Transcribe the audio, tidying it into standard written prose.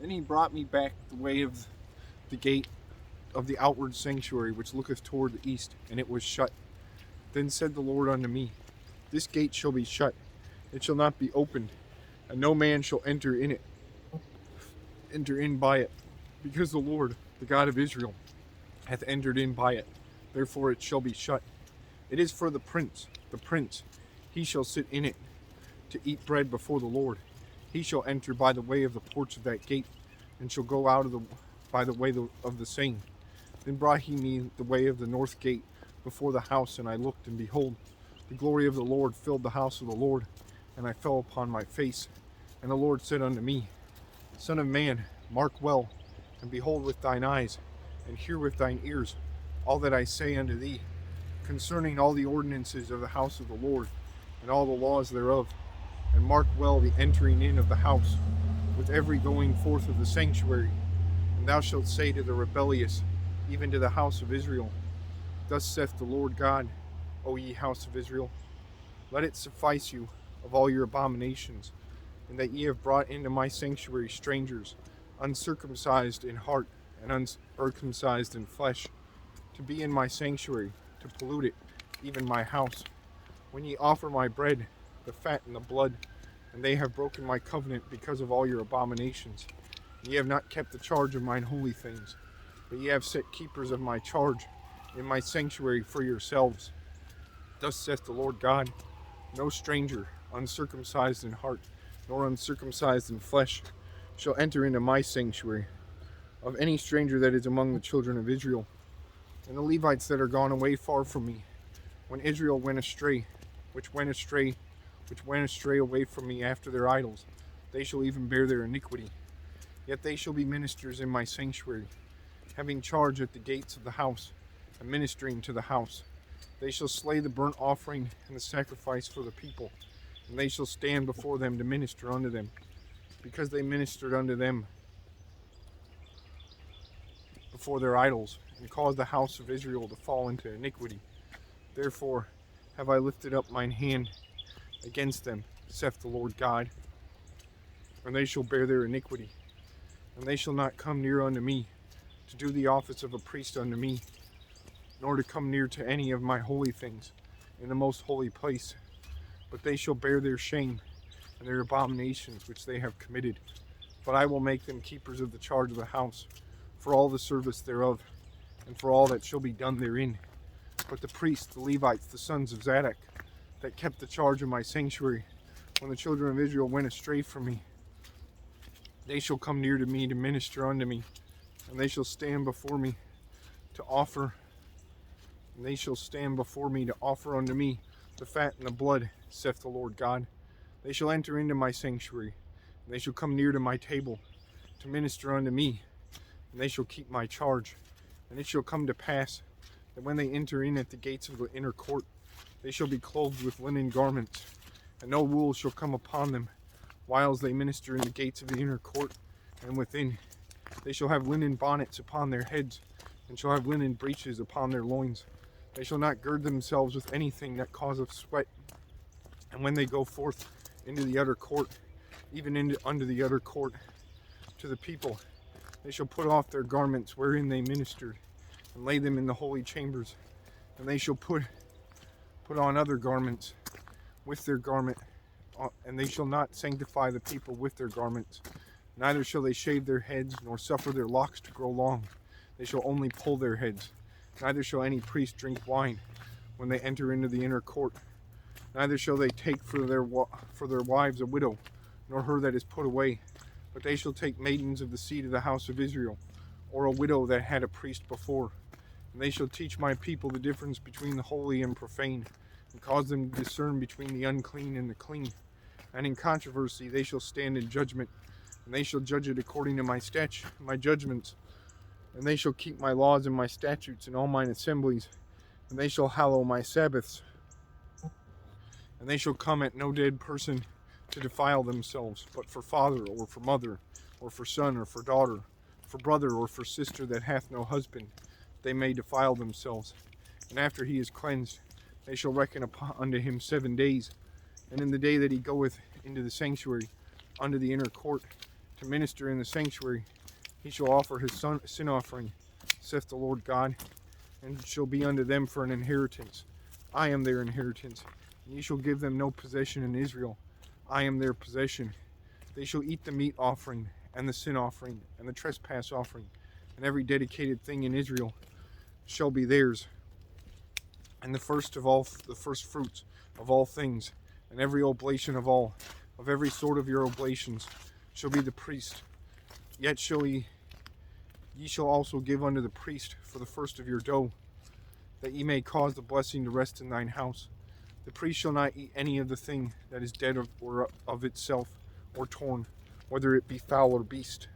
Then he brought me back the way of the gate of the outward sanctuary, which looketh toward the east, and it was shut. Then said the Lord unto me, This gate shall be shut, it shall not be opened, and no man shall enter in by it, because the Lord, the God of Israel, hath entered in by it. Therefore it shall be shut. It is for the prince, he shall sit in it, to eat bread before the Lord. He shall enter by the way of the porch of that gate, and shall go out by the way of the same. Then brought he me the way of the north gate before the house, and I looked, and behold, the glory of the Lord filled the house of the Lord. And I fell upon my face. And the Lord said unto me, Son of man, mark well, and behold with thine eyes, and hear with thine ears all that I say unto thee concerning all the ordinances of the house of the Lord, and all the laws thereof. And mark well the entering in of the house, with every going forth of the sanctuary. And thou shalt say to the rebellious, even to the house of Israel, Thus saith the Lord God, O ye house of Israel, let it suffice you of all your abominations, and that ye have brought into my sanctuary strangers, uncircumcised in heart and uncircumcised in flesh, to be in my sanctuary, to pollute it, even my house. When ye offer my bread, the fat and the blood, and they have broken my covenant because of all your abominations. Ye have not kept the charge of mine holy things, but ye have set keepers of my charge in my sanctuary for yourselves. Thus saith the Lord God, no stranger, uncircumcised in heart, nor uncircumcised in flesh, shall enter into my sanctuary, of any stranger that is among the children of Israel. And the Levites that are gone away far from me, when Israel went astray, which went astray away from me after their idols, they shall even bear their iniquity. Yet they shall be ministers in my sanctuary, having charge at the gates of the house, and ministering to the house. They shall slay the burnt offering and the sacrifice for the people, and they shall stand before them to minister unto them, because they ministered unto them before their idols, and caused the house of Israel to fall into iniquity. Therefore have I lifted up mine hand against them, saith the Lord God, and they shall bear their iniquity, and they shall not come near unto me, to do the office of a priest unto me, nor to come near to any of my holy things in the most holy place, but they shall bear their shame and their abominations which they have committed. But I will make them keepers of the charge of the house, for all the service thereof, and for all that shall be done therein. But the priests, the Levites, the sons of Zadok, that kept the charge of my sanctuary, when the children of Israel went astray from me, they shall come near to me to minister unto me, and they shall stand before me to offer unto me the fat and the blood, saith the Lord God. They shall enter into my sanctuary, and they shall come near to my table to minister unto me, and they shall keep my charge. And it shall come to pass that when they enter in at the gates of the inner court, they shall be clothed with linen garments, and no wool shall come upon them, whiles they minister in the gates of the inner court and within. They shall have linen bonnets upon their heads, and shall have linen breeches upon their loins. They shall not gird themselves with anything that causeth sweat. And when they go forth into the utter court, even unto the utter court to the people, they shall put off their garments wherein they ministered, and lay them in the holy chambers. And they shall put on other garments with their garment, and they shall not sanctify the people with their garments. Neither shall they shave their heads, nor suffer their locks to grow long. They shall only pull their heads. Neither shall any priest drink wine when they enter into the inner court. Neither shall they take for their wives a widow, nor her that is put away. But they shall take maidens of the seed of the house of Israel, or a widow that had a priest before. And they shall teach my people the difference between the holy and profane, and cause them to discern between the unclean and the clean. And in controversy they shall stand in judgment, and they shall judge it according to my judgments. And they shall keep my laws and my statutes in all mine assemblies, and they shall hallow my Sabbaths. And they shall come at no dead person to defile themselves, but for father, or for mother, or for son, or for daughter, for brother, or for sister that hath no husband, they may defile themselves. And after he is cleansed, they shall reckon unto him 7 days. And in the day that he goeth into the sanctuary, unto the inner court, to minister in the sanctuary. He shall offer his sin offering, saith the Lord God, and it shall be unto them for an inheritance. I am their inheritance, and ye shall give them no possession in Israel. I am their possession. They shall eat the meat offering, and the sin offering, and the trespass offering, and every dedicated thing in Israel shall be theirs. And the first fruits of all things, and every oblation of every sort of your oblations, shall be the priest. Yet ye shall also give unto the priest for the first of your dough, that ye may cause the blessing to rest in thine house. The priest shall not eat any of the thing that is dead or of itself, or torn, whether it be fowl or beast.